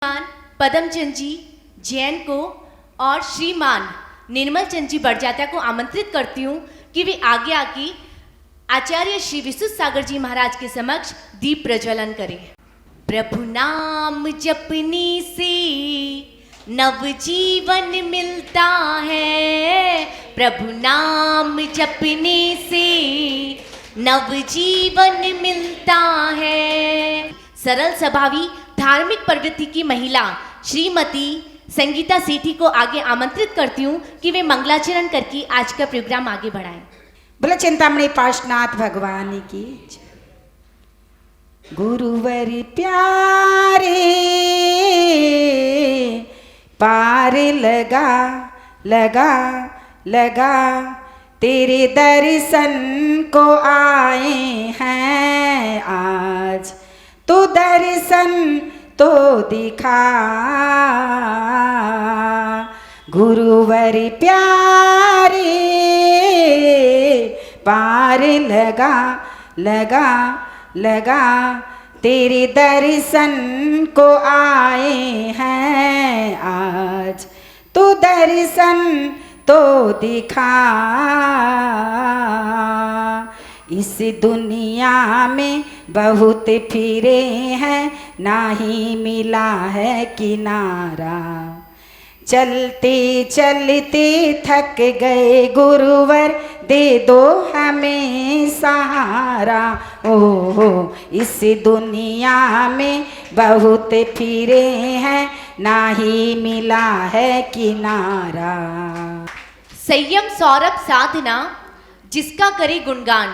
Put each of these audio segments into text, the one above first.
श्रीमान पदमचंद जी जैन को और श्रीमान निर्मल चंद जी बड़जात्या को आमंत्रित करती हूँ कि वे आगे आके आचार्य श्री विशुद्ध सागर जी महाराज के समक्ष दीप प्रज्वलन करें। प्रभु नाम जपने से नव जीवन मिलता है, प्रभु नाम जपने से नव जीवन मिलता है। सरल स्वभावी धार्मिक प्रवृत्ति की महिला श्रीमती संगीता सेठी को आगे आमंत्रित करती हूँ कि वे मंगलाचरण करके आज का प्रोग्राम आगे बढ़ाएं। बोला चिंतामणि पार्श्वनाथ भगवान की। गुरुवर प्यारे पार लगा लगा लगा तेरे दर्शन को आए हैं आज, तो दर्शन तो दिखा। गुरुवर प्यारे पार लगा लगा लगा तेरे दर्शन को आए हैं आज, तो दर्शन तो दिखा। इस दुनिया में बहुत फिरे हैं, नहीं मिला है किनारा। चलते चलते थक गए गुरुवर, दे दो हमें सहारा। ओहो इस दुनिया में बहुत फिरे हैं, नहीं मिला है किनारा। संयम सौरभ साधना जिसका करे गुणगान,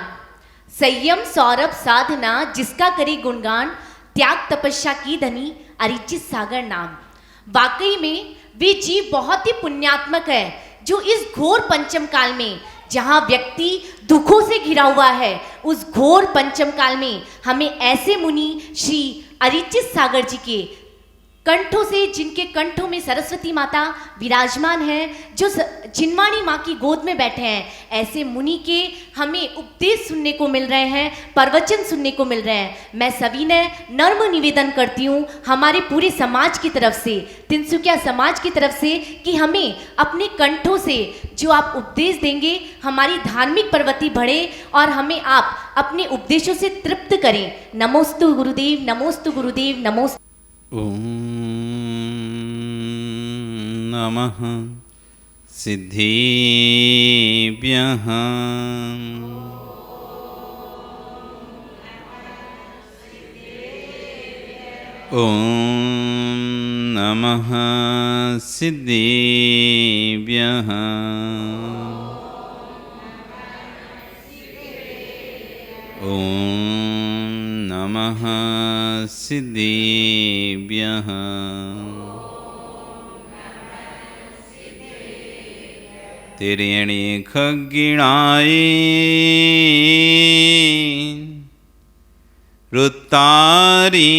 संयम सौरभ साधना जिसका करे गुणगान, त्याग तपस्या की धनी अरिचित सागर नाम। वाकई में वे जीव बहुत ही पुण्यात्मक है जो इस घोर पंचम काल में, जहाँ व्यक्ति दुखों से घिरा हुआ है, उस घोर पंचम काल में हमें ऐसे मुनि श्री अरिचित सागर जी के कंठों से, जिनके कंठों में सरस्वती माता विराजमान है, जो जिनवाणी माँ की गोद में बैठे हैं, ऐसे मुनि के हमें उपदेश सुनने को मिल रहे हैं, प्रवचन सुनने को मिल रहे हैं। मैं सभी ने नर्म निवेदन करती हूँ हमारे पूरे समाज की तरफ से, तिनसुकिया समाज की तरफ से, कि हमें अपने कंठों से जो आप उपदेश देंगे हमारी धार्मिक प्रवृत्ति बढ़े और हमें आप अपने उपदेशों से तृप्त करें। नमोस्तु गुरुदेव, नमोस्तु गुरुदेव, नमोस्तु। नमः सिद्धिभ्यः। ॐ नमः सिद्धिभ्यः। ॐ नमः सिद्धिभ्यः। तिर्यणि खग्गिणाय वृत्तारी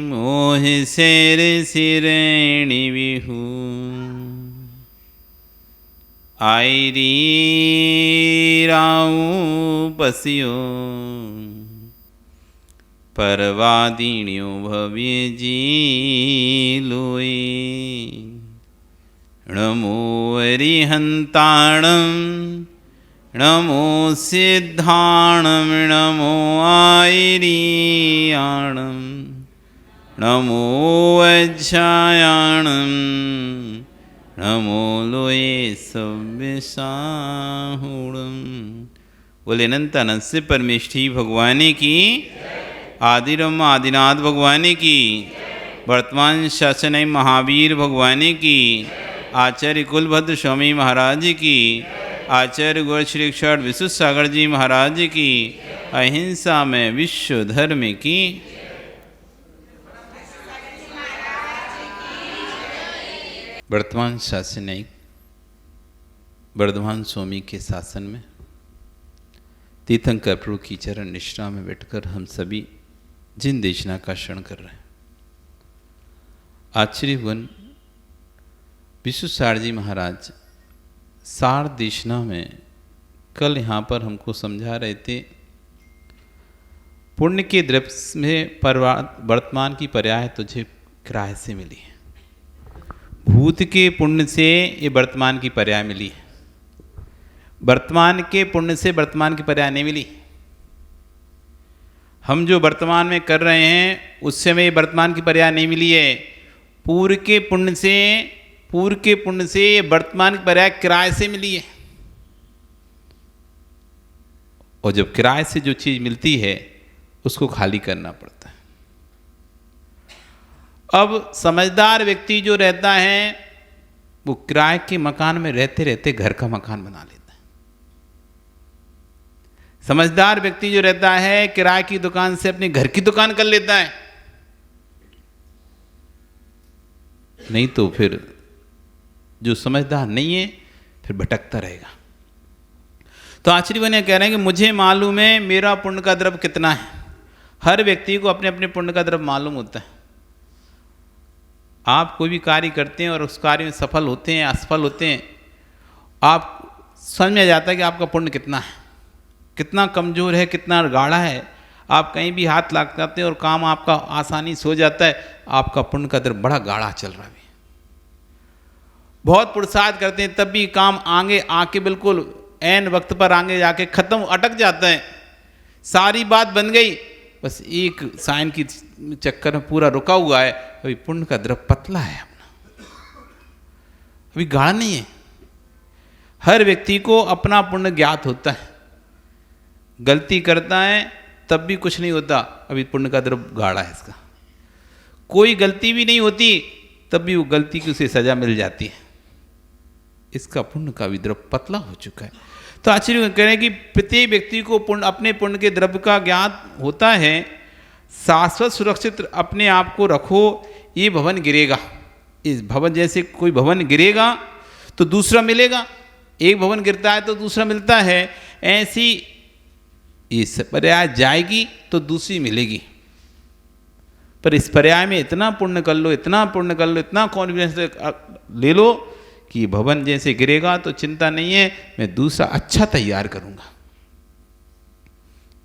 मोह शेर सिरेणि विहु। आयरी राऊ पसियो परवादिन्यो भव्य जी लोए। नमो अरिहंताणं नमो सिद्धाणं नमो आयरियाणं नमो वज्रायाणं नमो लोये सव्यसाहुणं। बोले अनंत अनंत से परमेष्ठी भगवान की, आदिरम आदिनाथ भगवान की, वर्तमान शासन महावीर भगवान की, आचार्य कुलभद्र स्वामी महाराज की, आचार्य गौर श्री अक्षर विशुद्ध सागर जी महाराज की, अहिंसा में विश्व धर्म की। वर्तमान शासन वर्धमान स्वामी के शासन में तीर्थंकर प्रभु की चरण निष्ठा में बैठकर हम सभी जिन देशना का शरण कर रहे हैं, आचार्यवन विशुद्ध सागर जी महाराज सार देशना में कल यहाँ पर हमको समझा रहे थे पुण्य के द्रव्य में वर्तमान की पर्याय तुझे किराए से मिली है। भूत के पुण्य से ये वर्तमान की पर्याय मिली है, वर्तमान के पुण्य से वर्तमान की पर्याय नहीं मिली। हम जो वर्तमान में कर रहे हैं उससे हमें वर्तमान की पर्याय नहीं मिली है। पूर्व के पुण्य से ये वर्तमान की पर्याय किराए से मिली है। और जब किराए से जो चीज मिलती है उसको खाली करना पड़ता है। अब समझदार व्यक्ति जो रहता है वो किराए के मकान में रहते रहते घर का मकान बना लेता है। समझदार व्यक्ति जो रहता है किराए की दुकान से अपने घर की दुकान कर लेता है। नहीं तो फिर जो समझदार नहीं है फिर भटकता रहेगा। तो आचार्य बने कह रहे हैं कि मुझे मालूम है मेरा पुण्य का द्रव्य कितना है। हर व्यक्ति को अपने अपने पुण्य का द्रव्य मालूम होता है। आप कोई भी कार्य करते हैं और उस कार्य में सफल होते हैं असफल होते हैं, आप समझ में आ जाता है कि आपका पुण्य कितना है, कितना कमज़ोर है, कितना गाढ़ा है। आप कहीं भी हाथ लग जाते हैं और काम आपका आसानी से हो जाता है, आपका पुण्य का द्रव्य बड़ा गाढ़ा चल रहा है। बहुत पुरुषार्थ करते हैं तब भी काम आगे आके बिल्कुल ऐन वक्त पर आगे जाके ख़त्म अटक जाता है। सारी बात बन गई, बस एक साइन की चक्कर में पूरा रुका हुआ है। अभी पुण्य का द्रव्य पतला है अपना, अभी गाढ़ा नहीं है। हर व्यक्ति को अपना पुण्य ज्ञात होता है। गलती करता है तब भी कुछ नहीं होता, अभी पुण्य का द्रव्य गाढ़ा है इसका। कोई गलती भी नहीं होती तब भी वो गलती की उसे सजा मिल जाती है, इसका पुण्य का भी द्रव्य पतला हो चुका है। तो आचार्य कह रहे हैं कि प्रत्येक व्यक्ति को पुण्य अपने पुण्य के द्रव्य का ज्ञात होता है। शाश्वत सुरक्षित अपने आप को रखो, ये भवन गिरेगा। इस भवन जैसे कोई भवन गिरेगा तो दूसरा मिलेगा, एक भवन गिरता है तो दूसरा मिलता है, ऐसी इस पर्याय जाएगी तो दूसरी मिलेगी। पर इस पर्याय में इतना पुण्य कर लो, इतना पुण्य कर लो, इतना कॉन्फिडेंस ले लो कि भवन जैसे गिरेगा तो चिंता नहीं है, मैं दूसरा अच्छा तैयार करूंगा।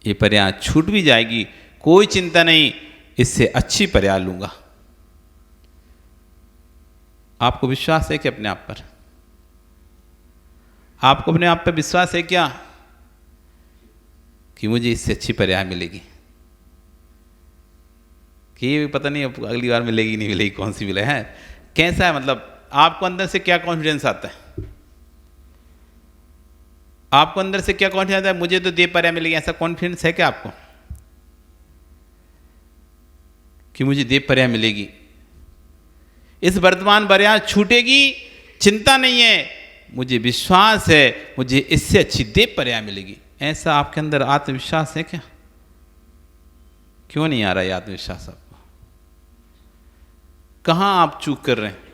ये पर्याय छूट भी जाएगी, कोई चिंता नहीं, इससे अच्छी पर्याय लूंगा। आपको विश्वास है कि अपने आप पर? आपको अपने आप पर विश्वास है क्या कि मुझे इससे अच्छी पर्याय मिलेगी? कि ये पता नहीं अगली बार मिलेगी नहीं मिलेगी, कौन सी मिले है, कैसा है, मतलब आपको अंदर से क्या कॉन्फिडेंस आता है? आपको अंदर से क्या कॉन्फिडेंस आता है मुझे तो देव पर्याय मिलेगी, ऐसा कॉन्फिडेंस है क्या आपको कि मुझे देव पर्याय मिलेगी? इस वर्तमान पर्याय छूटेगी, चिंता नहीं है, मुझे विश्वास है मुझे इससे अच्छी देव पर्याय मिलेगी। ऐसा आपके अंदर आत्मविश्वास है क्या? क्यों नहीं आ रहा है आत्मविश्वास आपको? कहां आप चूक कर रहे हैं?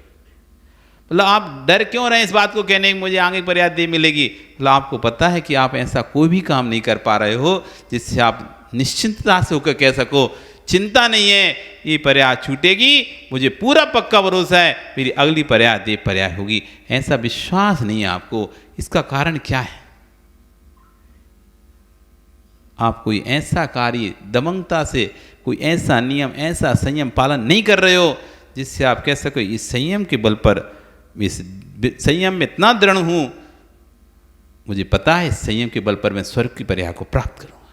मतलब आप डर क्यों रहे हैं इस बात को कहने की मुझे आगे पर्याय देव मिलेगी? मतलब आपको पता है कि आप ऐसा कोई भी काम नहीं कर पा रहे हो जिससे आप निश्चिंतता से होकर कह सको चिंता नहीं है, ये पर्याय छूटेगी, मुझे पूरा पक्का भरोसा है मेरी अगली पर्याय देव पर्याय होगी। ऐसा विश्वास नहीं है आपको। इसका कारण क्या है? आप कोई ऐसा कार्य दमंगता से, कोई ऐसा नियम, ऐसा संयम पालन नहीं कर रहे हो जिससे आप कह सको इस संयम के बल पर, इस संयम में इतना दृढ़ हूं, मुझे पता है इस संयम के बल पर मैं स्वर्ग की पर्याय को प्राप्त करूंगा।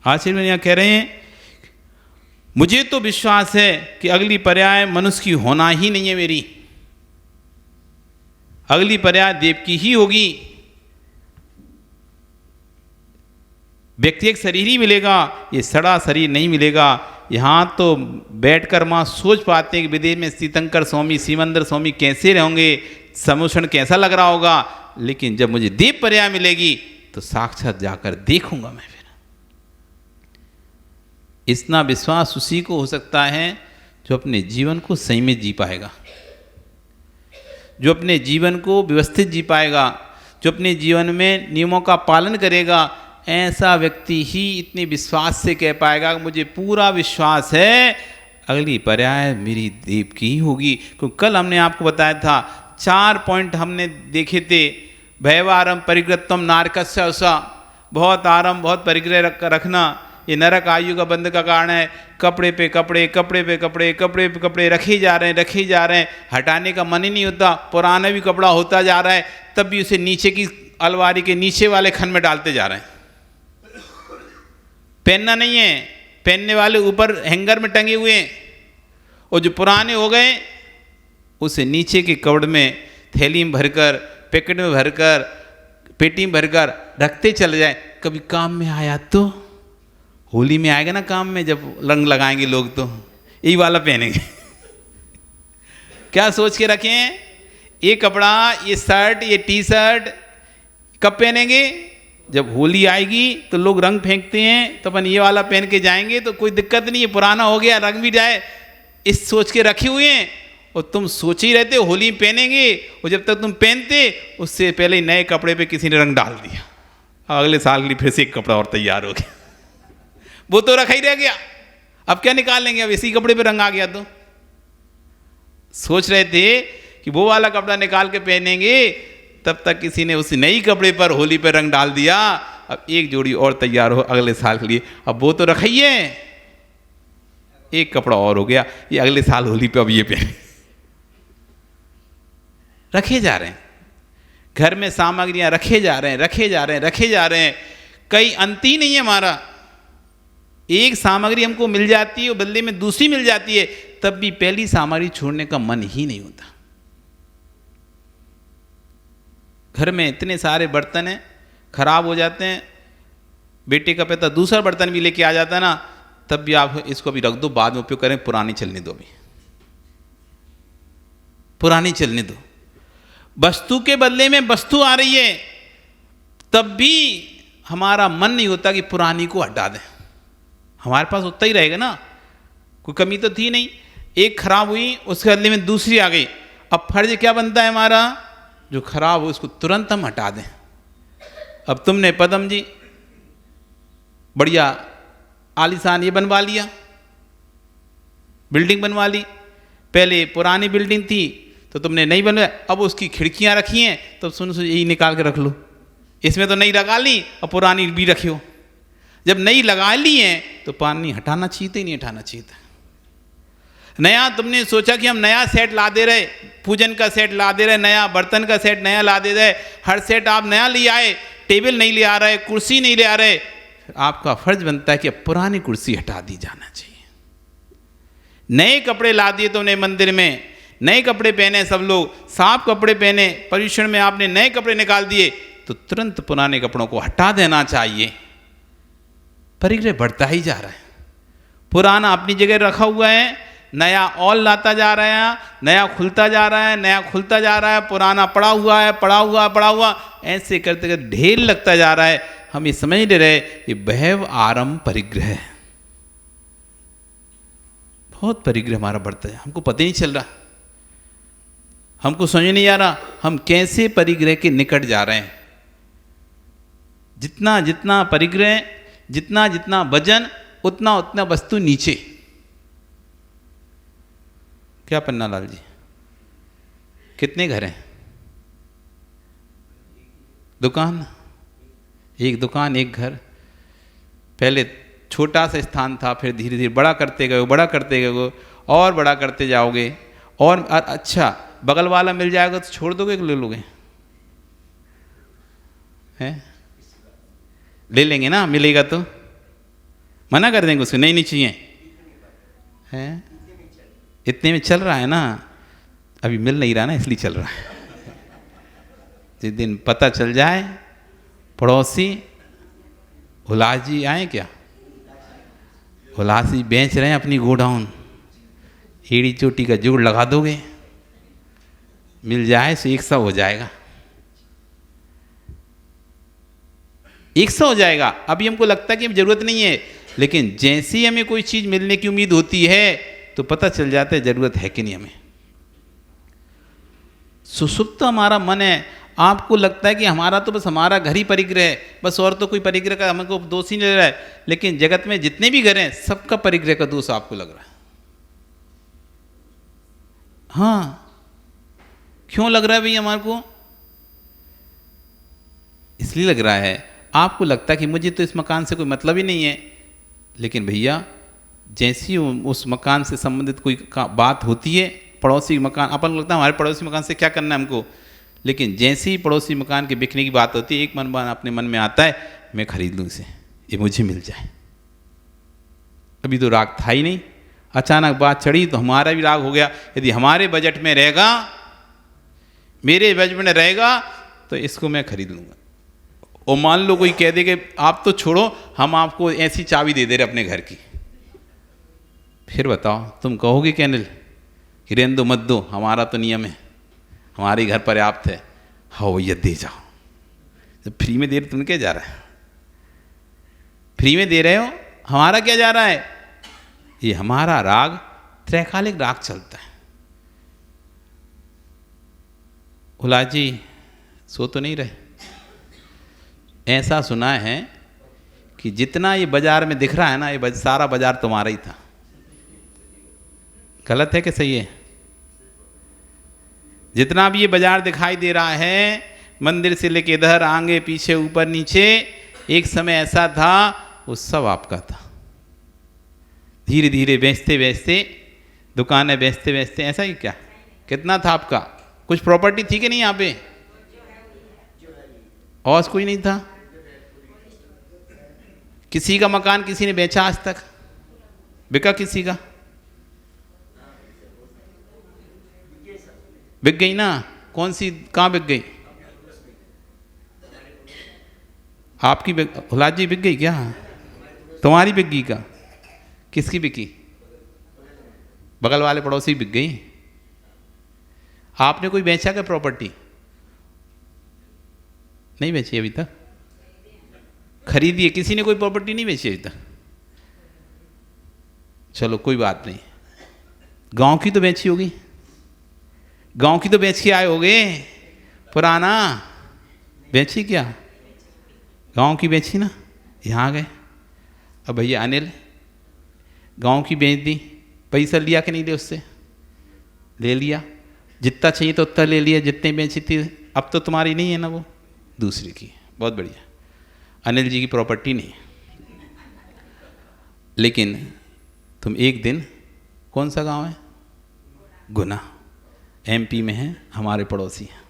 आचार्य यहां कह रहे हैं मुझे तो विश्वास है कि अगली पर्याय मनुष्य की होना ही नहीं है, मेरी अगली पर्याय देव की ही होगी। व्यक्ति एक शरीर ही मिलेगा, ये सड़ा शरीर नहीं मिलेगा। यहाँ तो बैठकर माँ सोच पाते हैं कि विदेश में तीर्थंकर स्वामी, सीमंदर स्वामी कैसे रहेंगे, समोषण कैसा लग रहा होगा, लेकिन जब मुझे देव पर्याय मिलेगी तो साक्षात जाकर देखूंगा मैं। फिर इतना विश्वास उसी को हो सकता है जो अपने जीवन को सही में जी पाएगा, जो अपने जीवन को व्यवस्थित जी पाएगा, जो अपने जीवन में नियमों का पालन करेगा। ऐसा व्यक्ति ही इतने विश्वास से कह पाएगा मुझे पूरा विश्वास है अगली पर्याय मेरी देव की ही होगी। क्योंकि कल हमने आपको बताया था 4 पॉइंट हमने देखे थे। भयवारम परिग्रहत्वम नारकस्य, बहुत आरंभ बहुत परिग्रह रखना, ये नरक आयु का बंध का कारण है। कपड़े पे कपड़े, कपड़े पे कपड़े, कपड़े पे कपड़े रखे जा रहे हैं, रखे जा रहे हैं, हटाने का मन ही नहीं होता। पुराना भी कपड़ा होता जा रहा है, तब भी उसे नीचे की अलमारी के नीचे वाले खन में डालते जा रहे हैं। पहनना नहीं है, पहनने वाले ऊपर हैंगर में टंगे हुए हैं, और जो पुराने हो गए उसे नीचे के कपड़ में थैली में भरकर, पैकेट में भरकर, पेटी में भरकर रखते चले जाए। कभी काम में आया तो, होली में आएगा ना काम में, जब रंग लगाएंगे लोग तो यही वाला पहनेंगे। क्या सोच के रखे हैं? ये कपड़ा, ये शर्ट, ये टी शर्ट कब पहनेंगे? जब होली आएगी तो लोग रंग फेंकते हैं, तो अपन ये वाला पहन के जाएंगे तो कोई दिक्कत नहीं है, पुराना हो गया रंग भी जाए, इस सोच के रखे हुए हैं। और तुम सोच ही रहते हो होली में पहनेंगे, और जब तक तुम पहनते उससे पहले ही नए कपड़े पे किसी ने रंग डाल दिया, अगले साल के लिए फिर से एक कपड़ा और तैयार हो गया। वो तो रखा ही रह गया, अब क्या निकाल लेंगे? अब इसी कपड़े पे रंग आ गया तो सोच रहे थे कि वो वाला कपड़ा निकाल के पहनेंगे, तब तक किसी ने उस नई कपड़े पर होली पर रंग डाल दिया। अब एक जोड़ी और तैयार हो अगले साल के लिए, अब वो तो रखा ही है, एक कपड़ा और हो गया, ये अगले साल होली पे अब ये पहने। रखे जा रहे हैं, घर में सामग्रियां रखे जा रहे हैं, रखे जा रहे हैं, रखे जा रहे हैं, कई अंत ही नहीं है हमारा। एक सामग्री हमको मिल जाती है और बदले में दूसरी मिल जाती है, तब भी पहली सामग्री छोड़ने का मन ही नहीं होता। घर में इतने सारे बर्तन हैं, खराब हो जाते हैं, बेटे का पिता दूसरा बर्तन भी लेके आ जाता है ना, तब भी आप इसको अभी रख दो, बाद में उपयोग करें, पुरानी चलने दो, अभी पुरानी चलने दो। वस्तु के बदले में वस्तु आ रही है, तब भी हमारा मन नहीं होता कि पुरानी को हटा दें। हमारे पास उतना ही रहेगा ना, कोई कमी तो थी नहीं। एक खराब हुई, उसके बदले में दूसरी आ गई। अब फर्ज क्या बनता है हमारा? जो खराब हो उसको तुरंत हम हटा दें। अब तुमने पदम जी बढ़िया आलीशान ये बनवा लिया, बिल्डिंग बनवा ली, पहले पुरानी बिल्डिंग थी तो तुमने नहीं बनवाया, अब उसकी खिड़कियां रखी हैं, तो सुन यही निकाल के रख लो, इसमें तो नई लगा ली और पुरानी भी रखी हो। जब नई लगा ली है तो पानी हटाना चाहिए था, नहीं हटाना चाहिए था। नया तुमने सोचा कि हम नया सेट ला दे रहे, पूजन का सेट ला दे रहे, नया बर्तन का सेट नया ला दे रहे, हर सेट आप नया ले आए, टेबल नहीं ले आ रहे, कुर्सी नहीं ले आ रहे, आपका फर्ज बनता है कि अब पुरानी कुर्सी हटा दी जाना चाहिए। नए कपड़े ला दिए तुमने मंदिर में, नए कपड़े पहने, सब लोग साफ कपड़े पहने, पर्यूषण में आपने नए कपड़े निकाल दिए, तो तुरंत पुराने कपड़ों को हटा देना चाहिए। परिग्रह बढ़ता ही जा रहा है, पुराना अपनी जगह रखा हुआ है, नया और लाता जा रहा है, नया खुलता जा रहा है, नया खुलता जा रहा है, पुराना पड़ा हुआ है, पड़ा हुआ, पड़ा हुआ, ऐसे करते करते ढेर लगता जा रहा है। हम ये समझ नहीं रहे, ये बहव आरंभ परिग्रह है। बहुत परिग्रह हमारा बढ़ता है, हमको पता ही नहीं चल रहा, हमको समझ नहीं आ रहा हम कैसे परिग्रह के निकट जा रहे हैं। जितना जितना परिग्रह, जितना जितना वजन, उतना उतना वस्तु नीचे। क्या पन्ना लाल जी, कितने घर हैं? दुकान, एक दुकान एक घर। पहले छोटा सा स्थान था, फिर धीरे धीरे बड़ा करते गए, बड़ा करते गए, और बड़ा करते जाओगे, और अच्छा बगल वाला मिल जाएगा तो छोड़ दोगे कि ले लोगे? हैं? ले लेंगे ना, मिलेगा तो मना कर देंगे उसको, नहीं नहीं चाहिए। हैं? इतने में चल रहा है ना, अभी मिल नहीं रहा ना, इसलिए चल रहा है। जिस दिन पता चल जाए, पड़ोसी हुलास जी आए क्या, हुलास जी बेच रहे हैं अपनी गोडाउन, एड़ी चोटी का जोड़ लगा दोगे, मिल जाए तो 100 हो जाएगा, 100 हो जाएगा। अभी हमको लगता है कि जरूरत नहीं है, लेकिन जैसे ही हमें कोई चीज मिलने की उम्मीद होती है तो पता चल जाता है जरूरत है कि नहीं हमें। सुसुप्त हमारा मन है, आपको लगता है कि हमारा तो बस हमारा घर ही परिग्रह है, बस और तो कोई परिग्रह का हमको दोष ही नहीं ले रहा है, लेकिन जगत में जितने भी घर हैं सबका परिग्रह का दोष आपको लग रहा है। हाँ, क्यों लग रहा है भाई हमारे को? इसलिए लग रहा है, आपको लगता है कि मुझे तो इस मकान से कोई मतलब ही नहीं है, लेकिन भैया जैसी उस मकान से संबंधित कोई बात होती है, पड़ोसी मकान, अपन लगता है हमारे पड़ोसी मकान से क्या करना है हमको, लेकिन जैसे ही पड़ोसी मकान के बिकने की बात होती है, एक मन अपने मन में आता है मैं खरीद लूँ इसे, ये मुझे मिल जाए। अभी तो राग था ही नहीं, अचानक बात चढ़ी तो हमारा भी राग हो गया। यदि हमारे बजट में रहेगा, मेरे बजट में रहेगा तो इसको मैं खरीद लूँगा। और मान लो कोई कह दे कि आप तो छोड़ो, हम आपको ऐसी चाबी दे दे रहे अपने घर की, फिर बताओ तुम कहोगे कि अनिल कि रहने दो मत दो, हमारा तो नियम है, हमारे घर पर्याप्त है। हाँ भैया दे जाओ। जब फ्री में दे रहे तुमने क्या जा रहा है, फ्री में दे रहे हो, हमारा क्या जा रहा है। ये हमारा राग त्रैकालिक राग चलता है। उल्लास जी सो तो नहीं रहे? ऐसा सुना है कि जितना ये बाजार में दिख रहा है ना, ये सारा बाजार तुम्हारा ही था। गलत है कि सही है? जितना भी ये बाजार दिखाई दे रहा है, मंदिर से लेके इधर, आगे पीछे ऊपर नीचे, एक समय ऐसा था वो सब आपका था। धीरे धीरे बेचते बेचते, दुकानें बेचते बेचते, ऐसा ही क्या कितना था आपका? कुछ प्रॉपर्टी थी कि नहीं यहाँ पे? और कोई नहीं था? किसी का मकान किसी ने बेचा आज तक? बिका किसी का? बिक गई ना। कौन सी, कहाँ बिक गई? आपकी उल्लास जी बिक गई क्या? तुम्हारी बिक गई का? किसकी बिकी? बगल वाले पड़ोसी बिक गई। आपने कोई बेचा क्या प्रॉपर्टी? नहीं बेची अभी तक? खरीदी है? किसी ने कोई प्रॉपर्टी नहीं बेची अभी तक? चलो कोई बात नहीं, गांव की तो बेची होगी, गांव की तो बेच के आए होगे। पुराना बेची क्या? गांव की बेची ना, यहाँ आ गए। अब भैया अनिल गांव की बेच दी, पैसा लिया कि नहीं लिया? उससे ले लिया, जितना चाहिए तो उतना ले लिया, जितने बेची थी। अब तो तुम्हारी नहीं है ना, वो दूसरी की। बहुत बढ़िया, अनिल जी की प्रॉपर्टी नहीं। लेकिन तुम एक दिन, कौन सा गांव है? गुना, एमपी में है, हमारे पड़ोसी हैं।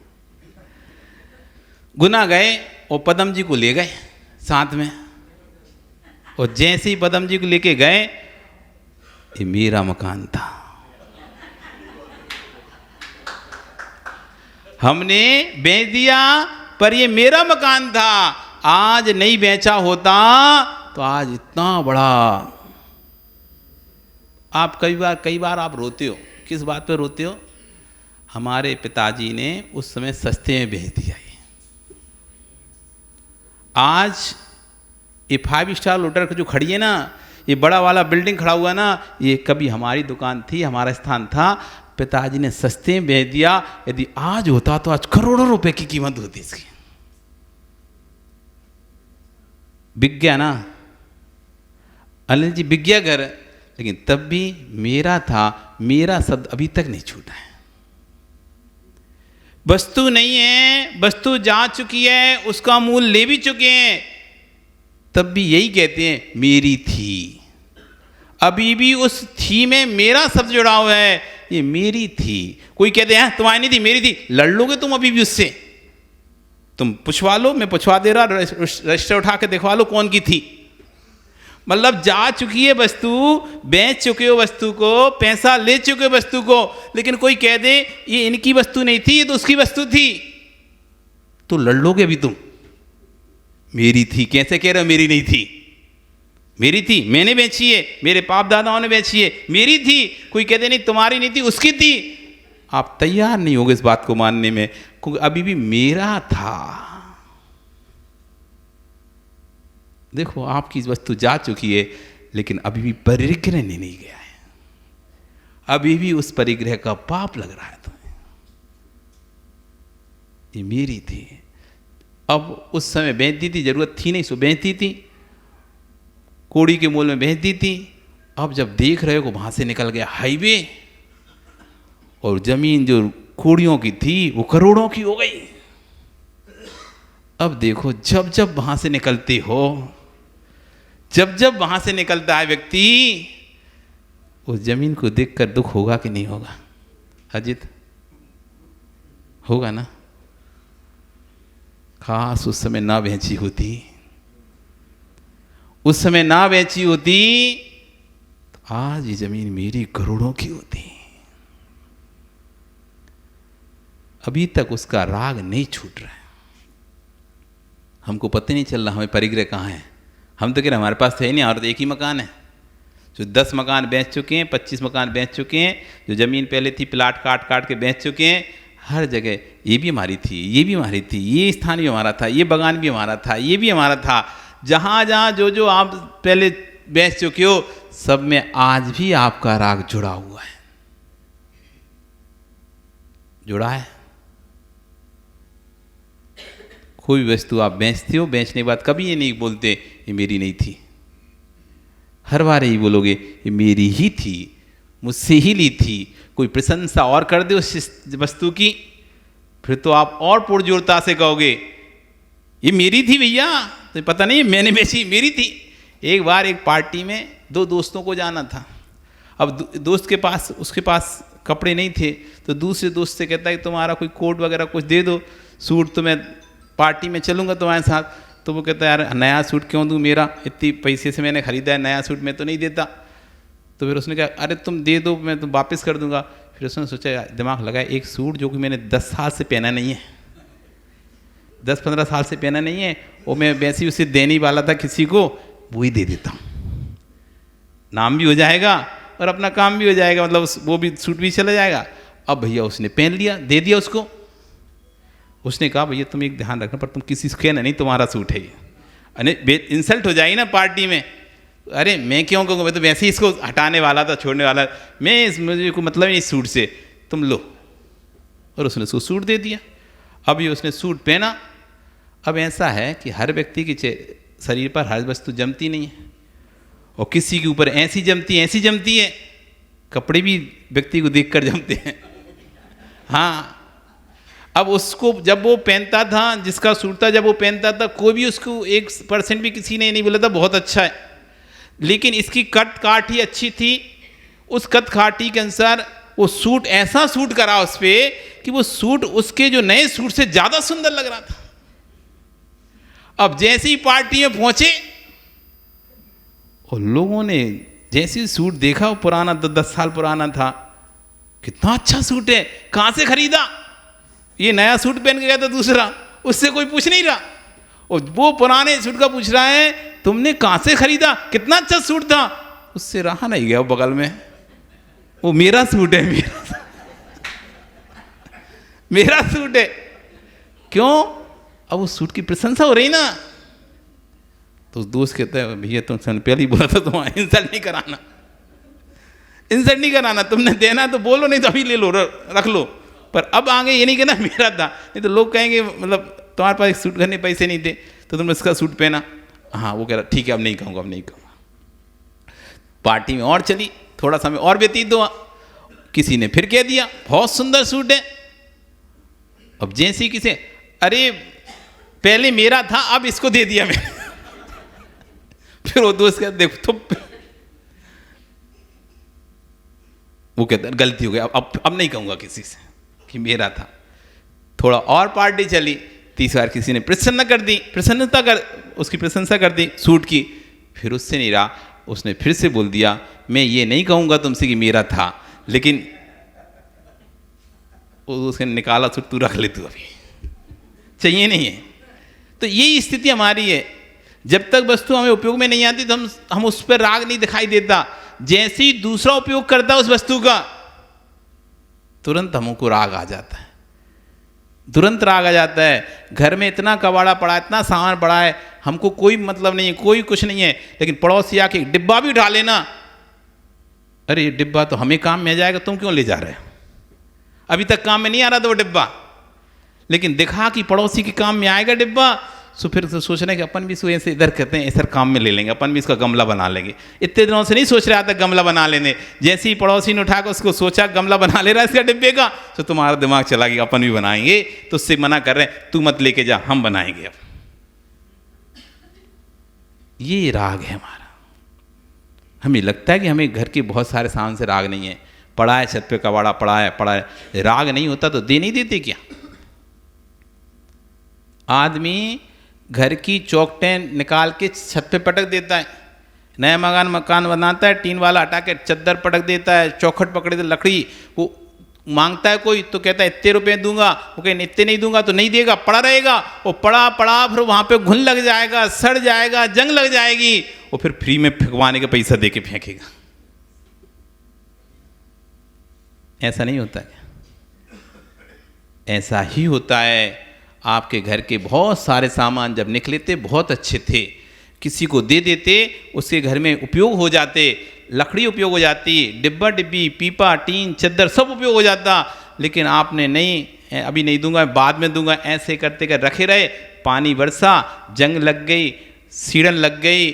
गुना गए और पदम जी को ले गए साथ में। और जैसे ही पदम जी को लेके गए, ये मेरा मकान था। हमने बेच दिया, पर ये मेरा मकान था। आज नहीं बेचा होता तो आज इतना बड़ा। आप कई बार आप रोते हो। किस बात पे रोते हो? हमारे पिताजी ने उस समय सस्ते में बेच दिया। ये आज ये 5 स्टार होटल जो खड़ी है ना, ये बड़ा वाला बिल्डिंग खड़ा हुआ ना, ये कभी हमारी दुकान थी, हमारा स्थान था। पिताजी ने सस्ते में बेच दिया। यदि आज होता तो आज करोड़ों रुपए की कीमत होती इसकी। बिक गया ना अनिल जी, बिक गया घर। लेकिन तब भी मेरा था, मेरा शब्द अभी तक नहीं छूटा है। वस्तु नहीं है, वस्तु जा चुकी है, उसका मूल ले भी चुके हैं, तब भी यही कहते हैं मेरी थी। अभी भी उस थी में मेरा शब्द जुड़ा हुआ है, ये मेरी थी। कोई कहते हैं तुम्हारी नहीं थी, मेरी थी। लड़ लोगे तुम अभी भी उससे? तुम पूछवा लो, मैं पूछवा दे रहा, रजिस्टर उठा के दिखवा लो कौन की थी। मतलब जा चुकी है वस्तु, बेच चुके हो वस्तु को, पैसा ले चुके हो वस्तु को। लेकिन कोई कह दे ये इनकी वस्तु नहीं थी, ये तो उसकी वस्तु थी, तो लड़ लोगे अभी तुम? मेरी थी कैसे कह रहे हो? मेरी नहीं थी। मेरी थी, मैंने बेची है, मेरे बाप दादाओं ने बेची है, मेरी थी। कोई कहते नहीं तुम्हारी नहीं थी, उसकी थी। आप तैयार नहीं होगे इस बात को मानने में, क्योंकि अभी भी मेरा था। देखो आपकी वस्तु जा चुकी है, लेकिन अभी भी परिग्रह नहीं गया है। अभी भी उस परिग्रह का पाप लग रहा है तुम्हें। ये मेरी थी। अब उस समय बेच दी थी, जरूरत थी नहीं, सो बेच दी थी, कोड़ी के मोल में बेच दी थी। अब जब देख रहे हो वहां से निकल गया हाईवे, और जमीन जो कोड़ियों की थी वो करोड़ों की हो गई। अब देखो जब जब वहां से निकलते हो, जब जब वहां से निकलता है व्यक्ति, उस जमीन को देखकर दुख होगा कि नहीं होगा अजित? होगा ना? खास उस समय ना बेची होती, उस समय ना बेची होती तो आज ये जमीन मेरी करोड़ों की होती। अभी तक उसका राग नहीं छूट रहा है। हमको पता नहीं चल रहा हमें परिग्रह कहाँ है। हम तो कह रहे हमारे पास तो है नहीं, और तो एक ही मकान है। जो 10 मकान बेच चुके हैं, 25 मकान बेच चुके हैं, जो ज़मीन पहले थी प्लाट काट काट के बेच चुके हैं। हर जगह ये भी हमारी थी, ये भी हमारी थी, ये स्थान भी हमारा था, ये बागान भी हमारा था, ये भी हमारा था। जहाँ जहाँ जो जो आप पहले बेच चुके हो, सब में आज भी आपका राग जुड़ा हुआ है। जुड़ा है। कोई वस्तु आप बेचते हो, बेचने के बाद कभी ये नहीं बोलते ये मेरी नहीं थी। हर बार यही बोलोगे ये मेरी ही थी, मुझसे ही ली थी। कोई प्रशंसा और कर दे उस वस्तु की, फिर तो आप और पुरजोरता से कहोगे ये मेरी थी भैया, तो पता नहीं मैंने बेची, मेरी थी। एक बार एक पार्टी में 2 दोस्तों को जाना था। अब दोस्त के पास, उसके पास कपड़े नहीं थे, तो दूसरे दोस्त से कहता है तुम्हारा कोई कोट वगैरह कुछ दे दो, सूट, तो मैं पार्टी में चलूँगा तुम्हारे साथ। तो वो कहता है यार नया सूट क्यों दूँ, मेरा इतनी पैसे से मैंने ख़रीदा है, नया सूट मैं तो नहीं देता। तो फिर उसने कहा अरे तुम दे दो, मैं तुम वापस कर दूंगा। फिर उसने सोचा, दिमाग लगाया, एक सूट जो कि मैंने 10 साल से पहना नहीं है, 10-15 साल से पहना नहीं है, वो मैं वैसे ही उसे देने वाला था किसी को, वो ही दे देता हूँ। नाम भी हो जाएगा और अपना काम भी हो जाएगा, मतलब वो भी सूट भी चला जाएगा। अब भैया उसने पहन लिया, दे दिया उसको। उसने कहा भैया तुम एक ध्यान रखना, पर तुम किसी से कहना नहीं तुम्हारा सूट है ये, अरे इंसल्ट हो जाएगी ना पार्टी में। अरे मैं क्यों कहूँगा, मैं तो वैसे ही इसको हटाने वाला था, छोड़ने वाला, मुझे को मतलब नहीं इस सूट से, तुम लो। और उसने उसको सूट दे दिया। अब ये उसने सूट पहना। अब ऐसा है कि हर व्यक्ति के शरीर पर हर वस्तु जमती नहीं है, और किसी के ऊपर ऐसी जमती है, कपड़े भी व्यक्ति को देखकर जमते हैं। हाँ, अब उसको जब वो पहनता था, जिसका सूट था, जब वो पहनता था, कोई भी उसको 1% भी किसी ने नहीं बोला था बहुत अच्छा है। लेकिन इसकी कट काट ही अच्छी थी। उस कट काटी के अनुसार वो सूट ऐसा सूट करा उस पर कि वो सूट उसके जो नए सूट से ज़्यादा सुंदर लग रहा था। अब जैसे ही पार्टी में पहुंचे और लोगों ने जैसे ही सूट देखा, वो पुराना 10 साल पुराना था, कितना अच्छा सूट है, कहाँ से खरीदा? ये नया सूट पहन के गया था दूसरा, उससे कोई पूछ नहीं रहा। और वो पुराने सूट का पूछ रहा है तुमने कहाँ से खरीदा, कितना अच्छा सूट था। उससे रहा नहीं गया, बगल में वो मेरा सूट है, मेरा सूट है। क्यों? अब उस सूट की प्रशंसा हो रही ना। तो उस दोस्त कहता है भैया तुमसे पहले ही बोला था तुम्हारा इंसल्ट नहीं कराना, इंसल्ट नहीं कराना, तुमने देना तो बोलो, नहीं तो अभी ले लो, रख लो, पर अब आगे ये नहीं कहना मेरा था, नहीं तो लोग कहेंगे मतलब तुम्हारे पास सूट करने पैसे नहीं थे तो तुमने इसका सूट पहना। हाँ, वो कह रहा ठीक है अब नहीं कहूँगा, अब नहीं कहूँगा। पार्टी में और चली, थोड़ा समय और व्यतीत हुआ, किसी ने फिर कह दिया बहुत सुंदर सूट है। अब जैसे किसी, अरे पहले मेरा था अब इसको दे दिया मैंने। फिर वो दोस्त कहता देखो तो वो कहता गलती हो गई, अब नहीं कहूँगा किसी से कि मेरा था। थोड़ा और पार्टी चली, 30 बार किसी ने उसकी प्रशंसा कर दी सूट की। फिर उससे नहीं रहा, उसने फिर से बोल दिया मैं ये नहीं कहूँगा तुमसे कि मेरा था, लेकिन उसने निकाला सूट, तू रख ले, तू अभी चाहिए नहीं है। तो यही स्थिति हमारी है, जब तक वस्तु हमें उपयोग में नहीं आती तो हम उस पर राग नहीं दिखाई देता। जैसे ही दूसरा उपयोग करता है उस वस्तु का, तुरंत हमको राग आ जाता है, तुरंत राग आ जाता है। घर में इतना कबाड़ा पड़ा है, इतना सामान पड़ा है, हमको कोई मतलब नहीं है, कोई कुछ नहीं है, लेकिन पड़ोसी आके एक डिब्बा भी उठा लेना, अरे ये डिब्बा तो हमें काम में आ जाएगा, तुम क्यों ले जा रहे हो? अभी तक काम में नहीं आ रहा था वो डिब्बा, लेकिन दिखा कि पड़ोसी के काम में आएगा डिब्बा, तो फिर तो सोच रहे हैं कि अपन भी इसको ऐसे इधर कहते हैं ऐसा काम में ले लेंगे, अपन भी इसका गमला बना लेंगे। इतने दिनों से नहीं सोच रहा था गमला बना लेने, जैसे ही पड़ोसी ने उठाकर उसको सोचा गमला बना ले रहा है इसका डिब्बे का, तो तुम्हारा दिमाग चला गया अपन भी बनाएंगे। तो उससे मना कर रहे हैं तू मत लेके जा, हम बनाएंगे। अब ये राग है हमारा। हमें लगता है कि हमें घर के बहुत सारे सामान से राग नहीं है, पड़ा है छत पे कबाड़ा, पड़ा है, राग नहीं होता तो दे नहीं देते क्या? आदमी घर की चौखटें निकाल के छत पे पटक देता है, नया मकान बनाता है, टीन वाला हटा के चद्दर पटक देता है, चौखट पकड़े तो लकड़ी, वो मांगता है कोई तो कहता है इतने रुपए दूंगा, वो कहे इतने नहीं दूंगा तो नहीं देगा, पड़ा रहेगा, वो पड़ा फिर वहाँ पे घुन लग जाएगा, सड़ जाएगा, जंग लग जाएगी, वो फिर फ्री में फेंकवाने का पैसा दे के फेंकेगा। ऐसा नहीं होता क्या? ऐसा ही होता है। आपके घर के बहुत सारे सामान जब निकले थे बहुत अच्छे थे, किसी को दे देते, उसके घर में उपयोग हो जाते, लकड़ी उपयोग हो जाती, डिब्बा डिब्बी, पीपा, टीन, चद्दर सब उपयोग हो जाता, लेकिन आपने नहीं, अभी नहीं दूंगा, बाद में दूंगा, ऐसे करते कर रखे रहे, पानी बरसा, जंग लग गई, सीढ़न लग गई,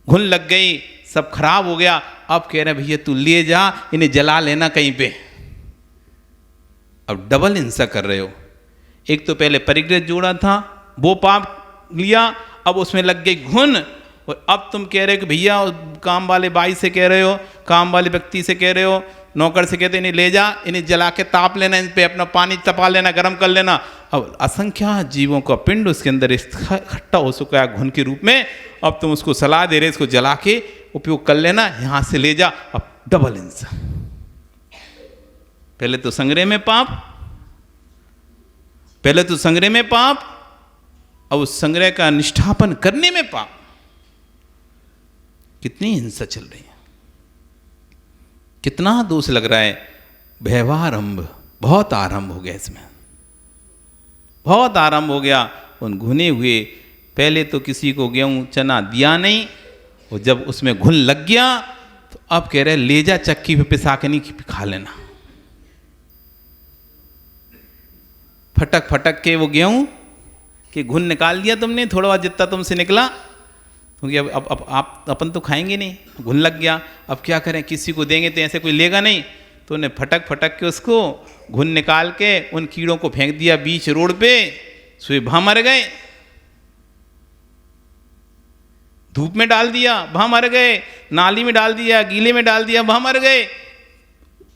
घुन लग गई, सब खराब हो गया। अब कह रहे भैया तू ले जा, इन्हें जला लेना कहीं पे। अब डबल हिंसा कर रहे हो। एक तो पहले परिग्रह जोड़ा था, वो पाप लिया, अब उसमें लग गई घुन, और अब तुम कह रहे हो कि भैया काम वाले बाई से कह रहे हो, काम वाले व्यक्ति से कह रहे हो, नौकर से कहते इन्हें ले जा, इन्हें जला के ताप लेना, इन पे अपना पानी तपा लेना, गर्म कर लेना। अब असंख्या जीवों का पिंड उसके अंदर इकट्ठा हो चुका है घुन के रूप में, अब तुम उसको सलाह दे रहे, इसको जला के उपयोग कर लेना, यहाँ से ले जा। अब डबल हिंसा। पहले तो संग्रह में पाप, पहले तो संग्रह में पाप, अब उस संग्रह का निष्ठापन करने में पाप। कितनी हिंसा चल रही है, कितना दोष लग रहा है। व्यवहारंभ बहुत आरंभ हो गया, इसमें बहुत आरंभ हो गया। उन घुने हुए, पहले तो किसी को गेहूं चना दिया नहीं, और जब उसमें घुन लग गया तो अब कह रहे ले जा चक्की पे पिसा के नहीं खा लेना। फटक फटक के वो गेहूं कि घुन निकाल दिया तुमने, थोड़ा बहुत जितना तुमसे निकला, क्योंकि अब आप अपन तो खाएंगे नहीं, घुन लग गया। अब क्या करें, किसी को देंगे तो ऐसे कोई लेगा नहीं, तो उन्हें फटक फटक के उसको घुन निकाल के उन कीड़ों को फेंक दिया बीच रोड पे, सुबह भा मर गए। धूप में डाल दिया, भा मर गए, नाली में डाल दिया, गीले में डाल दिया, भा मर गए।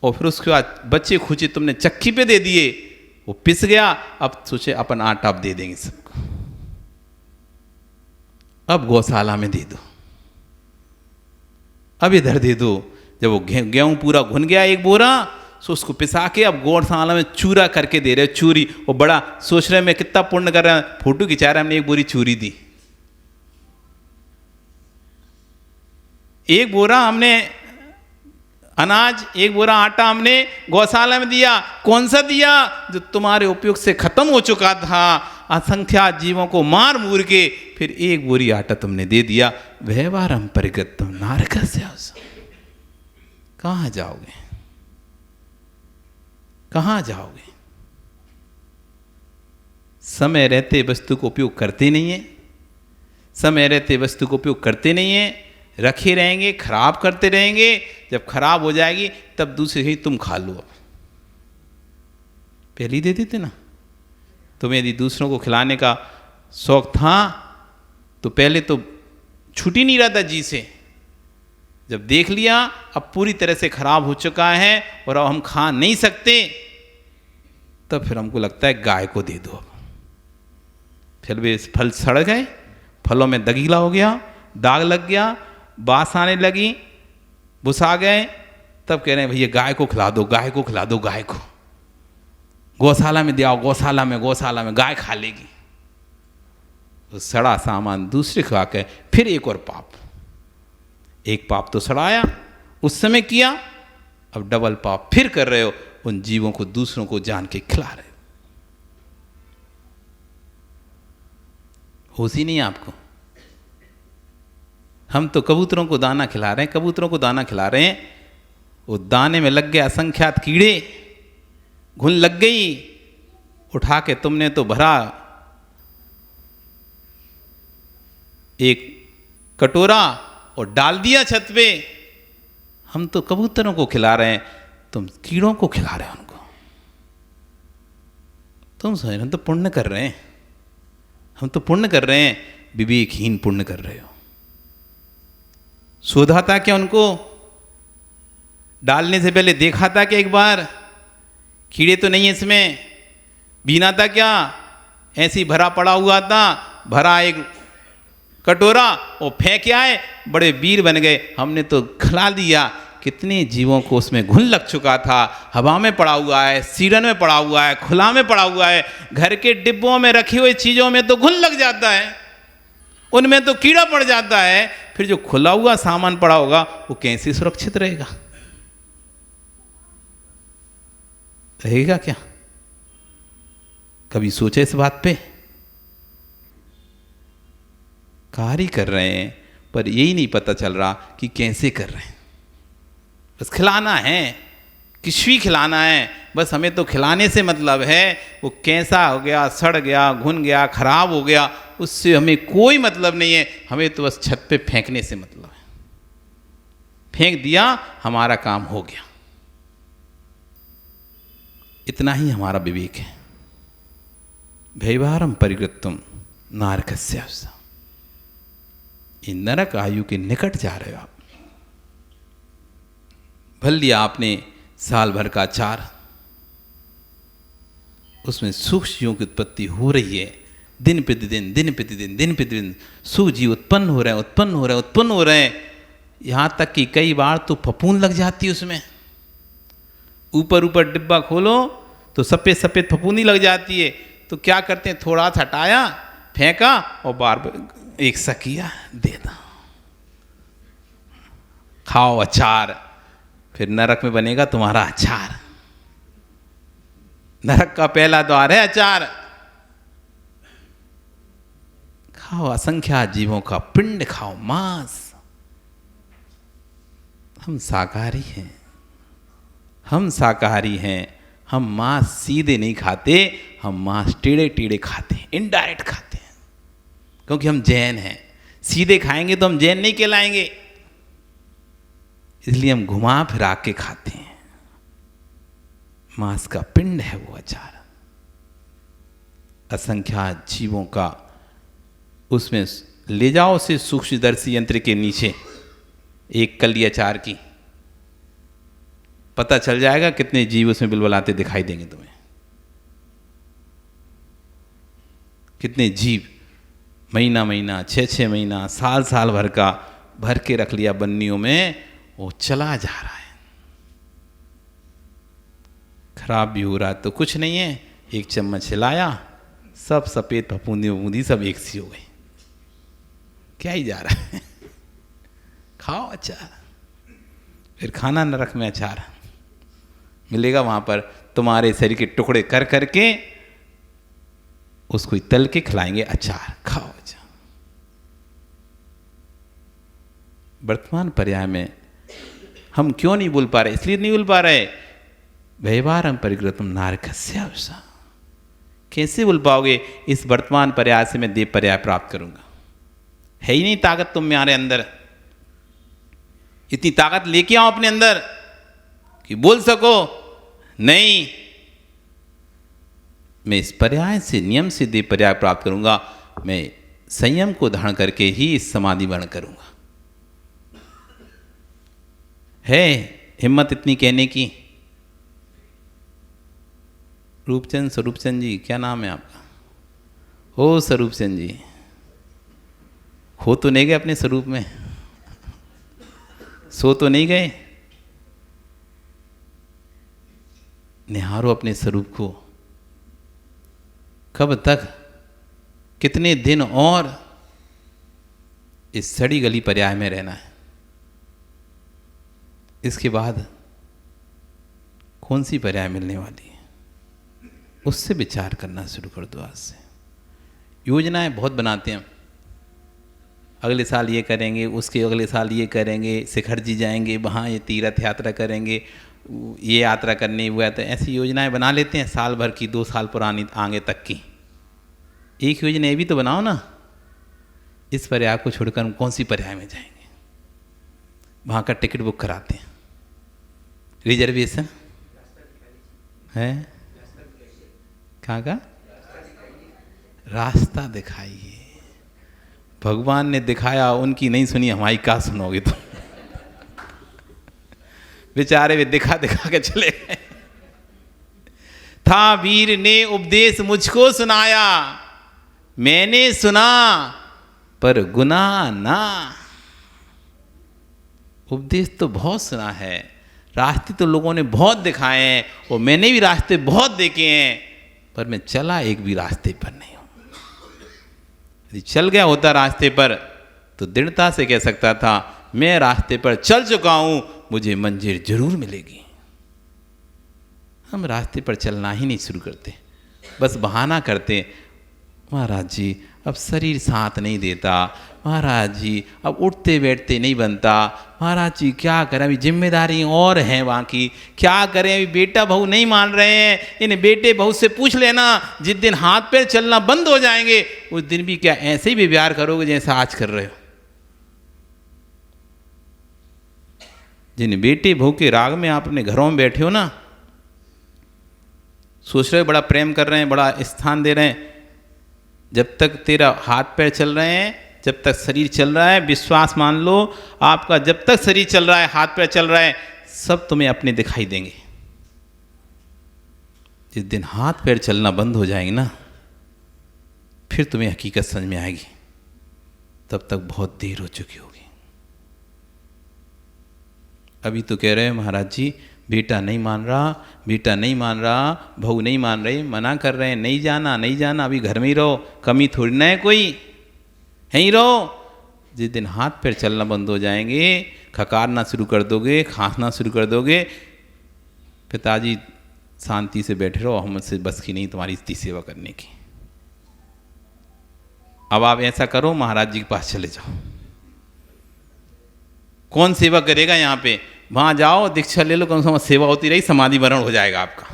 और फिर उसके बाद बच्चे खुचे तुमने चक्की पे दे दिए, वो पिस गया। अब सोचे अपन आटा अब दे देंगे सबको, अब गौशाला में दे दो, अब इधर दे दो। जब वो गेहूं पूरा घुन गया एक बोरा, सो उसको पिसा के अब गौशाला में चूरा करके दे रहे, चूरी। वो बड़ा सोच रहे मैं कितना पुण्य कर रहा हूं, फोटो खिंचा रहा, हमने एक बोरी चूरी दी, एक बोरा हमने अनाज, एक बोरा आटा हमने गौशाला में दिया। कौन सा दिया? जो तुम्हारे उपयोग से खत्म हो चुका था, असंख्या जीवों को मार मूर के फिर एक बोरी आटा तुमने दे दिया। व्यवहारम परिगतम नारकस्य। कहां जाओगे, कहां जाओगे? समय रहते वस्तु को उपयोग करते नहीं है, समय रहते वस्तु को उपयोग करते नहीं है, रखे रहेंगे, खराब करते रहेंगे। जब खराब हो जाएगी तब दूसरे ही तुम खा लो। पहले ही दे देते ना। तुम्हें यदि दूसरों को खिलाने का शौक था तो पहले तो छूट ही नहीं रहा था जी से। जब देख लिया अब पूरी तरह से खराब हो चुका है और अब हम खा नहीं सकते, तब फिर हमको लगता है गाय को दे दो। फिर वे फल सड़ गए, फलों में दगीला हो गया, दाग लग गया, बास आने लगी, बुसा गए, तब कह रहे हैं भैया गाय को खिला दो, गाय को खिला दो, गाय को गौशाला में दिया, गौशाला में गाय खा लेगी। तो सड़ा सामान दूसरे खा के फिर एक और पाप। एक पाप तो सड़ाया उस समय किया, अब डबल पाप फिर कर रहे हो, उन जीवों को दूसरों को जान के खिला रहे हो। होश ही नहीं आपको। हम तो कबूतरों को दाना खिला रहे हैं, कबूतरों को दाना खिला रहे हैं, वो दाने में लग गए असंख्यात कीड़े, घुन लग गई, उठा के तुमने तो भरा एक कटोरा और डाल दिया छत पे। हम तो कबूतरों को खिला रहे हैं, तुम कीड़ों को खिला रहे हो उनको। तुम सोच रहे हो तो पुण्य कर रहे हैं, हम तो पुण्य कर रहे हैं, विवेकहीन पुण्य कर रहे हो। शोधा था क्या उनको? डालने से पहले देखा था क्या एक बार? कीड़े तो नहीं है इसमें? बीना था क्या? ऐसे ही भरा पड़ा हुआ था, भरा एक कटोरा, वो फेंक आए, बड़े वीर बन गए। हमने तो खिला दिया। कितने जीवों को उसमें घुन लग चुका था। हवा में पड़ा हुआ है, सीरन में पड़ा हुआ है, खुला में पड़ा हुआ है, घर के डिब्बों में रखी हुई चीज़ों में तो घुन लग जाता है, उनमें तो कीड़ा पड़ जाता है। फिर जो खुला हुआ सामान पड़ा होगा वो कैसे सुरक्षित रहेगा? रहेगा क्या? कभी सोचे इस बात पे? कार्य कर रहे हैं पर यही नहीं पता चल रहा कि कैसे कर रहे हैं। बस खिलाना है, कुछ भी खिलाना है, बस हमें तो खिलाने से मतलब है। वो कैसा हो गया, सड़ गया, घुन गया, खराब हो गया, उससे हमें कोई मतलब नहीं है। हमें तो बस छत पे फेंकने से मतलब है। फेंक दिया, हमारा काम हो गया। इतना ही हमारा विवेक है। भैवारम परिकृतम नारकस्यावसा। ये नरक आयु के निकट जा रहे हो आप। भल लिया आपने साल भर का आचार, उसमें सूक्ष्म जीवों की उत्पत्ति हो रही है। दिन प्रतिदिन, दिन प्रतिदिन, दिन प्रतिदिन सूक्ष्म जीव उत्पन्न हो रहे हैं, उत्पन्न हो रहे हैं, उत्पन्न हो रहे हैं। यहाँ तक कि कई बार तो फफूंद लग जाती है उसमें। ऊपर ऊपर डिब्बा खोलो तो सफ़ेद सफ़ेद फफूंदी लग जाती है। तो क्या करते हैं, थोड़ा सा हटाया, फेंका और बार बार एक सा किया, दे दो, खाओ अचार। फिर नरक में बनेगा तुम्हारा अचार। नरक का पहला द्वार है अचार। खाओ असंख्यात जीवों का पिंड, खाओ मांस। हम शाकाहारी हैं, हम शाकाहारी हैं। हम मांस सीधे नहीं खाते, हम मांस टेढ़े टेढ़े खाते हैं, इनडायरेक्ट खाते हैं, क्योंकि हम जैन हैं। सीधे खाएंगे तो हम जैन नहीं कहलाएंगे, इसलिए हम घुमा फिरा के खाते हैं। मांस का पिंड है वो अचार। असंख्यात जीवों का उसमें ले जाओ उसे सूक्ष्मदर्शी यंत्र के नीचे, एक कली अचार की, पता चल जाएगा कितने जीव उसमें बिलबलाते दिखाई देंगे तुम्हें। कितने जीव महीना महीना, 6 महीना, साल साल भर का भर के रख लिया बन्नियों में, वो चला जा रहा है। खराब भी हो रहा है तो कुछ नहीं है, एक चम्मच हिलाया, सब सफ़ेद फफूंदी वफूंदी सब एक सी हो गई। क्या ही जा रहा है। खाओ अचार। फिर खाना नरक में अचार मिलेगा, वहाँ पर तुम्हारे शरीर के टुकड़े कर करके उसको तल के खिलाएंगे अचार। खाओ अचार। वर्तमान पर्याय में हम क्यों नहीं बोल पा रहे? इसलिए नहीं बोल पा रहे, व्यवहारम परिकृतम नारकस्यावसा। कैसे बोल पाओगे? इस वर्तमान पर्याय से मैं देव पर्याय प्राप्त करूंगा। है ही नहीं ताकत तुम्हारे अंदर। इतनी ताकत लेके आओ अपने अंदर कि बोल सको नहीं, मैं इस पर्याय से, नियम से देव पर्याय प्राप्त करूंगा। मैं संयम को धारण करके ही इस समाधि वर्ण करूंगा। है हिम्मत इतनी कहने की? रूपचंद, स्वरूपचंद जी, क्या नाम है आपका? हो स्वरूपचंद जी, हो तो नहीं गए अपने स्वरूप में? सो तो नहीं गए? निहारो अपने स्वरूप को। कब तक, कितने दिन और इस सड़ी गली पर्याय में रहना है? इसके बाद कौन सी पर्याय मिलने वाली है, उससे विचार करना शुरू कर दो आज से। योजनाएं बहुत बनाते हैं, अगले साल ये करेंगे, उसके अगले साल ये करेंगे, शिखर जी जाएंगे, वहाँ ये तीर्थ यात्रा करेंगे, ये यात्रा करनी हुआ। तो ऐसी योजनाएं बना लेते हैं, साल भर की, 2 साल पुरानी, आगे तक की। एक योजना ये भी तो बनाओ ना। इस पर्याय को छोड़कर हम कौन सी पर्याय में जाएंगे? वहाँ का टिकट बुक कराते हैं, रिजर्वेशन है। कहाँ का रास्ता दिखाइए। भगवान ने दिखाया, उनकी नहीं सुनी, हमारी क्या सुनोगे तुम? बेचारे वे दिखा दिखा के चले गए। था वीर ने उपदेश मुझको सुनाया, मैंने सुना पर गुना ना। उपदेश तो बहुत सुना है, रास्ते तो लोगों ने बहुत दिखाए हैं, और मैंने भी रास्ते बहुत देखे हैं, पर मैं चला एक भी रास्ते पर नहीं हूं। यदि चल गया होता रास्ते पर तो दृढ़ता से कह सकता था मैं रास्ते पर चल चुका हूं, मुझे मंजिल जरूर मिलेगी। हम रास्ते पर चलना ही नहीं शुरू करते, बस बहाना करते, महाराज जी अब शरीर साथ नहीं देता, महाराज जी अब उठते बैठते नहीं बनता, महाराज जी क्या करें, अभी जिम्मेदारी और हैं वहाँ की, क्या करें, अभी बेटा बहू नहीं मान रहे हैं, इन बेटे बहू से पूछ लेना, जिस दिन हाथ पैर चलना बंद हो जाएंगे उस दिन भी क्या ऐसे ही व्यवहार करोगे जैसा आज कर रहे हो। जिन बेटे बहू के राग में आप अपने घरों में बैठे हो ना, सोच रहे हो बड़ा प्रेम कर रहे हैं, बड़ा स्थान दे रहे हैं, जब तक तेरा हाथ पैर चल रहे हैं, जब तक शरीर चल रहा है, विश्वास मान लो आपका, जब तक शरीर चल रहा है, हाथ पैर चल रहा है, सब तुम्हें अपने दिखाई देंगे। जिस दिन हाथ पैर चलना बंद हो जाएंगे ना, फिर तुम्हें हकीकत समझ में आएगी, तब तक बहुत देर हो चुकी होगी। अभी तो कह रहे हैं महाराज जी बेटा नहीं मान रहा, बेटा नहीं मान रहा, बहू नहीं मान रहे, मना कर रहे हैं, नहीं जाना नहीं जाना, अभी घर में ही रहो, कमी थोड़ी ना है कोई, यहीं रहो। जिस दिन हाथ पैर चलना बंद हो जाएंगे, खकारना शुरू कर दोगे, खांसना शुरू कर दोगे, पिताजी शांति से बैठे रहो, हमसे बस की नहीं तुम्हारी इतनी सेवा करने की। अब आप ऐसा करो, महाराज जी के पास चले जाओ, कौन सेवा करेगा यहाँ पे, वहाँ जाओ दीक्षा ले लो, कम से कम सेवा होती रही, समाधि मरण हो जाएगा आपका।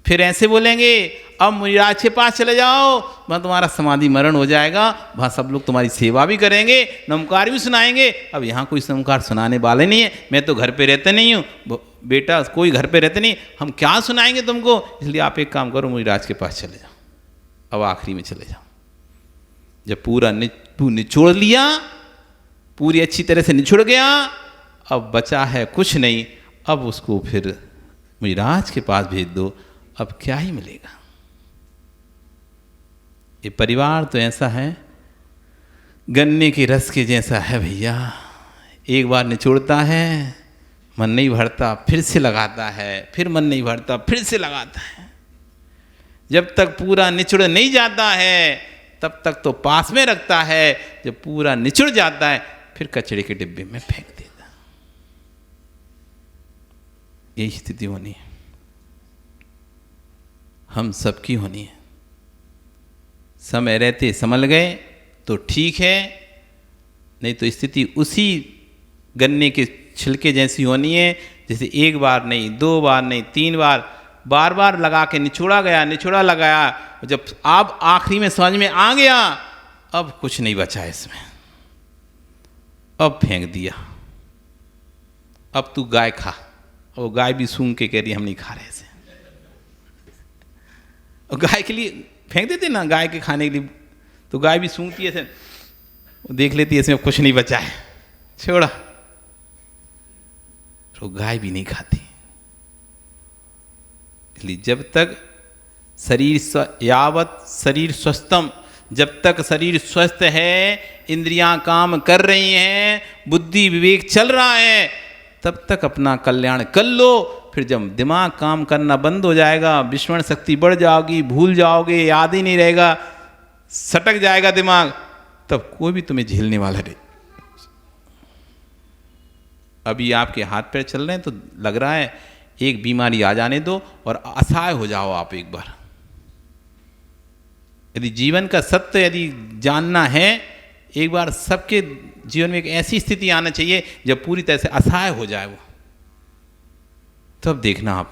फिर ऐसे बोलेंगे अब मुनिराज के पास चले जाओ, वहाँ तुम्हारा समाधि मरण हो जाएगा, वहाँ सब लोग तुम्हारी सेवा भी करेंगे, नमकार भी सुनाएंगे। अब यहाँ कोई नमकार सुनाने वाले नहीं है, मैं तो घर पे रहते नहीं हूँ बेटा, कोई घर पे रहते नहीं, हम क्या सुनाएंगे तुमको, इसलिए आप एक काम करो मुनिराज के पास चले जाओ। अब आखिरी में चले जाओ, जब पूरा निचोड़ लिया, पूरी अच्छी तरह से निचुड़ गया, अब बचा है कुछ नहीं, अब उसको फिर मुनिराज के पास भेज दो, अब क्या ही मिलेगा। ये परिवार तो ऐसा है, गन्ने के रस के जैसा है भैया, एक बार निचोड़ता है, मन नहीं भरता, फिर से लगाता है, फिर मन नहीं भरता, फिर से लगाता है, जब तक पूरा निचुड़ नहीं जाता है तब तक तो पास में रखता है, जब पूरा निचुड़ जाता है फिर कचरे के डिब्बे में फेंक देता। यही स्थिति होनी है, हम सबकी होनी है। समय रहते संभल गए तो ठीक है, नहीं तो स्थिति उसी गन्ने के छिलके जैसी होनी है, जैसे एक बार नहीं, दो बार नहीं, तीन बार, बार बार लगा के निचोड़ा गया, निचोड़ा लगाया, जब आप आखिरी में समझ में आ गया अब कुछ नहीं बचा इसमें, अब फेंक दिया, अब तू गाय खा। और गाय भी सूंघ के कह रही हम नहीं खा रहे ऐसे, और गाय के लिए फेंक देते ना, गाय के खाने के लिए, तो गाय भी सूंघती है ऐसे, देख लेती है इसमें कुछ नहीं बचा है, छोड़ा, तो गाय भी नहीं खाती। इसलिए जब तक यावत शरीर स्वस्थम, जब तक शरीर स्वस्थ है, इंद्रियां काम कर रही हैं, बुद्धि विवेक चल रहा है, तब तक अपना कल्याण कर लो। फिर जब दिमाग काम करना बंद हो जाएगा, विस्मरण शक्ति बढ़ जाओगी, भूल जाओगे, याद ही नहीं रहेगा, सटक जाएगा दिमाग, तब कोई भी तुम्हें झेलने वाला नहीं। अभी आपके हाथ पैर चल रहे हैं तो लग रहा है एक बीमारी आ जाने दो और असहाय हो जाओ आप एक बार। यदि जीवन का सत्य यदि जानना है, एक बार सबके जीवन में एक ऐसी स्थिति आना चाहिए जब पूरी तरह से असहाय हो जाए वो, तब देखना आप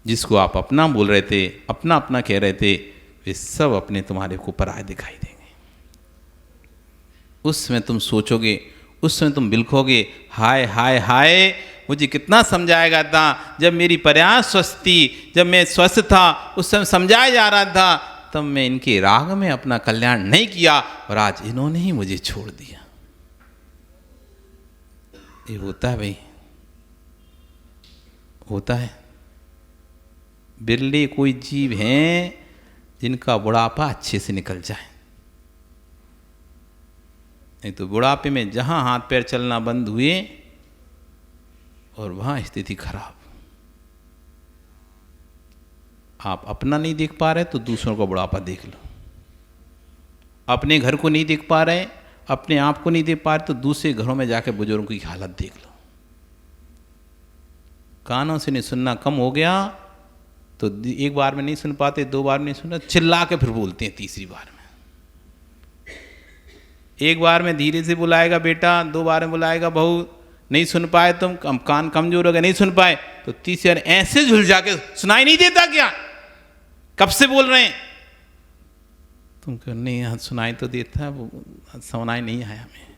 जिसको आप अपना बोल रहे थे, अपना अपना कह रहे थे, वे सब अपने तुम्हारे को पराये दिखाई देंगे। उस समय तुम सोचोगे, उस समय तुम बिलखोगे, हाय हाय हाय, मुझे कितना समझाया था, जब मेरी प्रयास स्वस्थ थी, जब मैं स्वस्थ था, उस समय समझाया जा रहा था, तब मैं इनके राग में अपना कल्याण नहीं किया और आज इन्होंने ही मुझे छोड़ दिया। ये होता है भाई। होता है। बिरले कोई जीव हैं जिनका बुढ़ापा अच्छे से निकल जाए, नहीं तो बुढ़ापे में जहाँ हाथ पैर चलना बंद हुए और वहाँ स्थिति खराब। आप अपना नहीं देख पा रहे तो दूसरों का बुढ़ापा देख लो, अपने घर को नहीं देख पा रहे, अपने आप को नहीं देख पा रहे तो दूसरे घरों में जाकर बुजुर्गों की हालत देख लो। कानों से नहीं सुनना कम हो गया तो एक बार में नहीं सुन पाते, 2 बार में नहीं सुनना, चिल्ला के फिर बोलते हैं तीसरी बार में। एक बार में धीरे से बुलाएगा बेटा, 2 बार में बुलाएगा बहू, नहीं सुन पाए तुम, कान कमजोर हो गए, नहीं सुन पाए तो तीसरी बार ऐसे झुलझा के सुनाई नहीं देता क्या, कब से बोल रहे हैं तुम? कहो नहीं सुनाई तो देता, वो सुनाई नहीं आया हमें।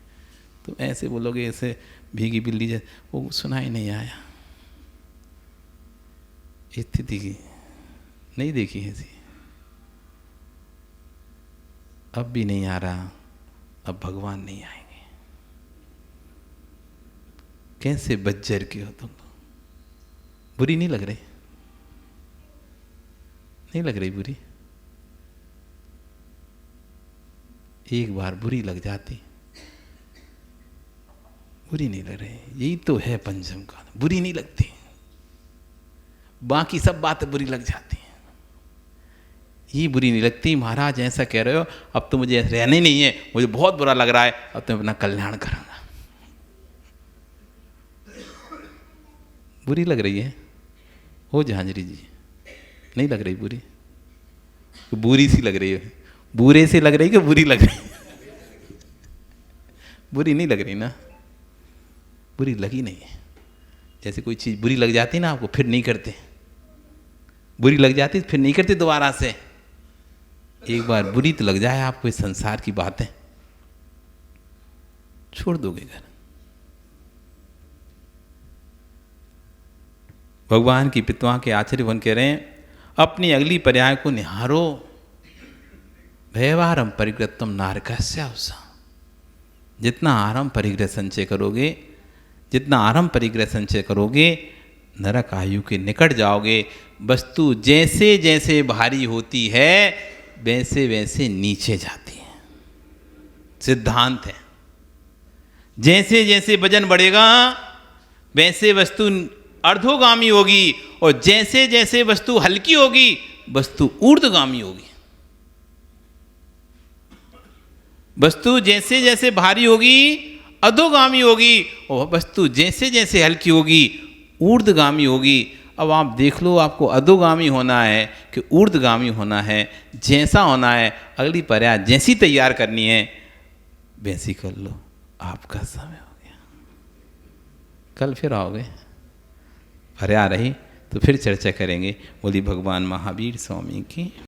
तो ऐसे बोलोगे ऐसे भीगी बिल्ली जैसे, वो सुनाई नहीं आया। स्थिति की नहीं देखी ऐसी, अब भी नहीं आ रहा, अब भगवान नहीं आएंगे। कैसे बज्जर के हो तुम? बुरी नहीं लग रही? नहीं लग रही बुरी? एक बार बुरी लग जाती, बुरी नहीं लग रही। यही तो है पंचम का, बुरी नहीं लगती, बाकी सब बातें बुरी लग जाती हैं, ये बुरी नहीं लगती। महाराज ऐसा कह रहे हो, अब तो मुझे रहने नहीं है, मुझे बहुत बुरा लग रहा है, अब तो मैं अपना कल्याण करूंगा। बुरी लग रही है हो झांझरी जी? नहीं लग रही बुरी? बुरी सी लग रही है, बुरे से लग रही कि बुरी लग रही? बुरी नहीं लग रही ना, बुरी लगी नहीं है। जैसे कोई चीज़ बुरी लग जाती ना आपको, फिर नहीं करते, बुरी लग जाती फिर नहीं करते दोबारा से। एक बार बुरी तो लग जाए आपको इस संसार की बातें, छोड़ दोगे घर। भगवान की पितवा के आचार्य वन कह रहे हैं, अपनी अगली पर्याय को निहारो, व्यवहारम परिग्रतम नारकस्यावसा। जितना आराम परिग्रह संचय करोगे, जितना आराम परिग्रह संचय करोगे, नरक आयु के निकट जाओगे। वस्तु जैसे जैसे भारी होती है वैसे वैसे नीचे जाती है, सिद्धांत है। जैसे जैसे वजन बढ़ेगा वैसे वस्तु अर्धोगामी होगी, और जैसे जैसे वस्तु हल्की होगी वस्तु ऊर्ध्वगामी होगी। वस्तु जैसे जैसे भारी होगी अधोगामी होगी, और वस्तु जैसे जैसे हल्की होगी ऊर्ध्वगामी होगी। अब आप देख लो, आपको अधोगामी होना है कि ऊर्ध्वगामी होना है, जैसा होना है, अगली पर्याय जैसी तैयार करनी है वैसी कर लो। आपका समय हो गया, कल फिर आओगे, पर्याय रही तो फिर चर्चा करेंगे। बोली भगवान महावीर स्वामी की।